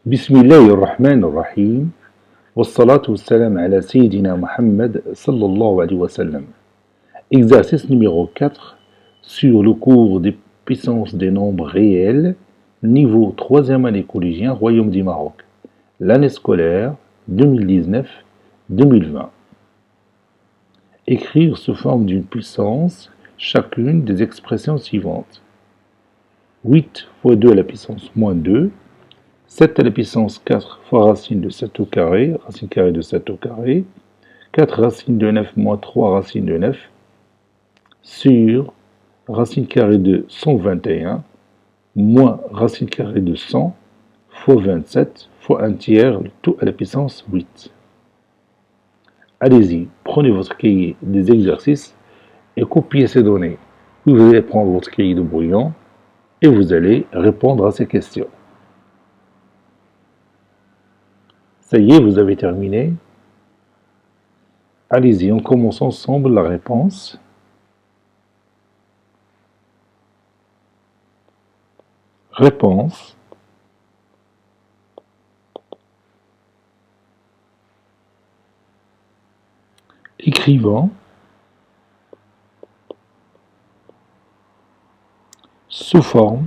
بسم الله الرحمن الرحيم والصلاة والسلام على Sayyidina Muhammad sallallahu alayhi wa sallam. Exercice numéro 4 sur le cours des puissances des nombres réels, niveau 3e année collégien, Royaume du Maroc, l'année scolaire 2019-2020. Écrire sous forme d'une puissance chacune des expressions suivantes. 8 fois 2 à la puissance moins 2, 7 à la puissance 4 fois racine de 7 au carré, racine carrée de 7 au carré, 4 racine de 9 moins 3 racine de 9, sur racine carrée de 121, moins racine carrée de 100, fois 27, fois 1 tiers, le tout à la puissance 8. Allez-y, prenez votre cahier des exercices et copiez ces données. Puis vous allez prendre votre cahier de brouillon et vous allez répondre à ces questions. Ça y est, vous avez terminé. Allez-y, on commence ensemble la réponse. Réponse. Écrivant. Sous forme.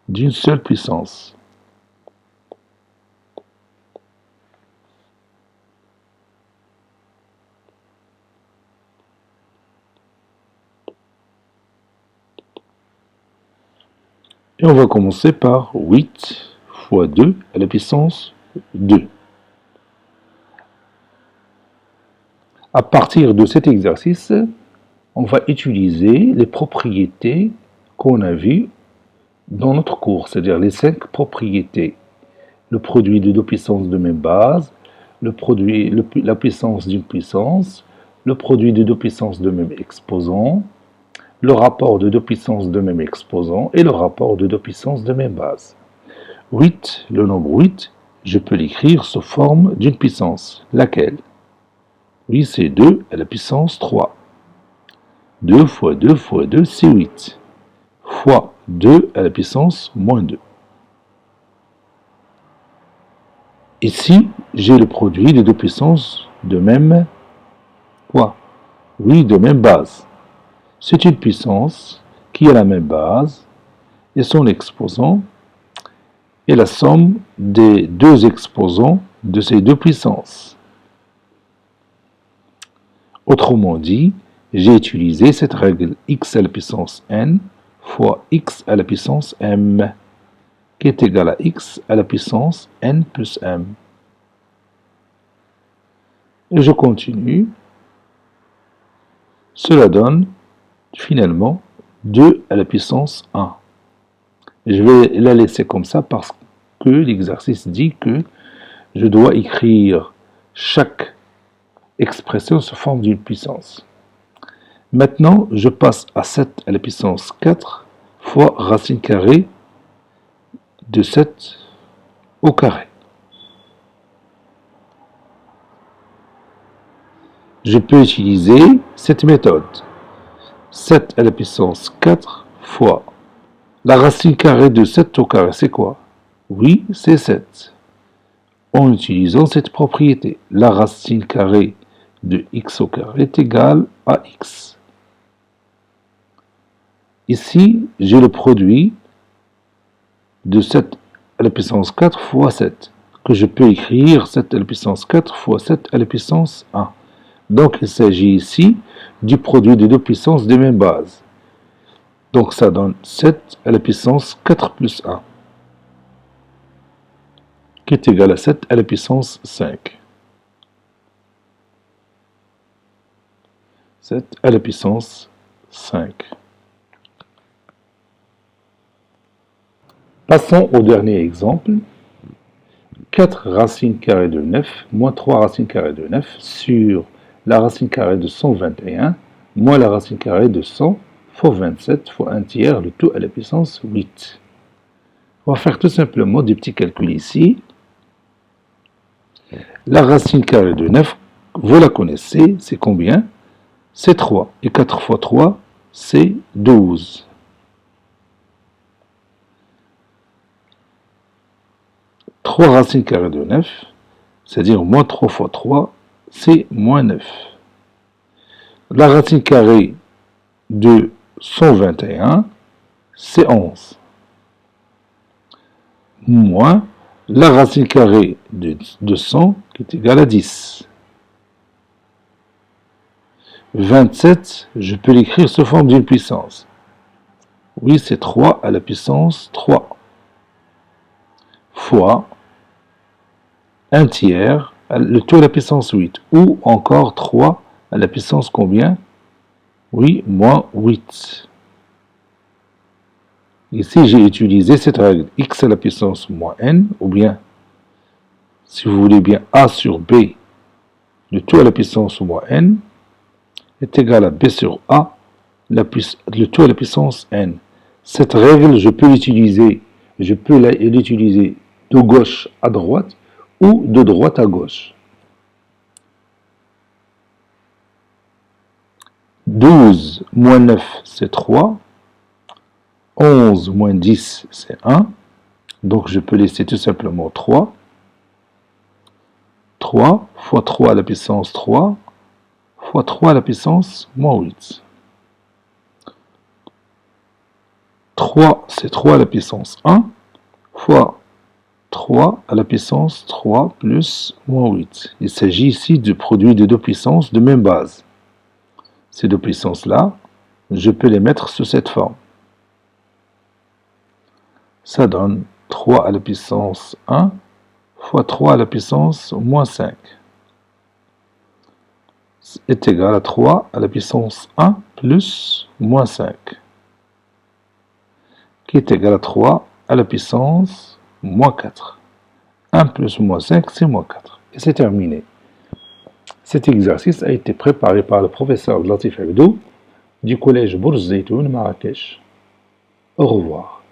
D'une seule puissance. Et on va commencer par 8 fois 2 à la puissance 2. À partir de cet exercice, on va utiliser les propriétés qu'on a vues dans notre cours, c'est-à-dire les 5 propriétés. Le produit de deux puissances de même base, la puissance d'une puissance, le produit de deux puissances de même exposant, le rapport de deux puissances de même exposant et le rapport de deux puissances de même base. 8, le nombre 8, je peux l'écrire sous forme d'une puissance. Laquelle? Oui, c'est 2 à la puissance 3. 2 fois 2 fois 2, c'est 8. Fois 2 à la puissance moins 2. Ici, j'ai le produit de deux puissances de même poids. Oui, de même base. C'est une puissance qui a la même base et son exposant est la somme des deux exposants de ces deux puissances. Autrement dit, j'ai utilisé cette règle x à la puissance n fois x à la puissance m, qui est égal à x à la puissance n plus m. Et je continue. Cela donne finalement 2 à la puissance 1. Je vais la laisser comme ça parce que l'exercice dit que je dois écrire chaque expression sous forme d'une puissance. Maintenant, je passe à 7 à la puissance 4 fois racine carrée de 7 au carré. Je peux utiliser cette méthode. 7 à la puissance 4 fois la racine carrée de 7 au carré, c'est quoi? Oui, c'est 7. En utilisant cette propriété, la racine carrée de x au carré est égale à x. Ici, j'ai le produit de 7 à la puissance 4 fois 7, que je peux écrire 7 à la puissance 4 fois 7 à la puissance 1. Donc, il s'agit ici du produit de deux puissances de même base. Donc, ça donne 7 à la puissance 4 plus 1, qui est égal à 7 à la puissance 5. 7 à la puissance 5. Passons au dernier exemple. 4 racines carrées de 9 moins 3 racines carrées de 9 sur la racine carrée de 121 moins la racine carrée de 100 fois 27 fois 1 tiers, le tout à la puissance 8. On va faire tout simplement des petits calculs ici. La racine carrée de 9, vous la connaissez, c'est combien? C'est 3. Et 4 fois 3, c'est 12. 3 racines carrées de 9, c'est-à-dire moins 3 fois 3, c'est moins 9. La racine carrée de 121, c'est 11. Moins la racine carrée de 200, qui est égale à 10. 27, je peux l'écrire sous forme d'une puissance. Oui, c'est 3 à la puissance 3. Fois 1 tiers, le tout à la puissance 8. Ou encore 3 à la puissance combien? Oui, moins 8. Ici, j'ai utilisé cette règle x à la puissance moins n, ou bien, si vous voulez bien, a sur b, le tout à la puissance moins n, est égal à b sur a, le tout à la puissance n. Cette règle, je peux l'utiliser de gauche à droite ou de droite à gauche. 12 moins 9, c'est 3. 11 moins 10, c'est 1. Donc, je peux laisser tout simplement 3. 3 fois 3 à la puissance 3 fois 3 à la puissance moins 8. 3, c'est 3 à la puissance 1 fois 3 à la puissance 3 plus moins 8. Il s'agit ici du produit de deux puissances de même base. Ces deux puissances-là, je peux les mettre sous cette forme. Ça donne 3 à la puissance 1 fois 3 à la puissance moins 5 est égal à 3 à la puissance 1 plus moins 5, qui est égal à 3 à la puissance moins 4. 1 plus moins 5, c'est moins 4. Et c'est terminé. Cet exercice a été préparé par le professeur Latif Abdou du collège Bourz Zeytoun Marrakech. Au revoir.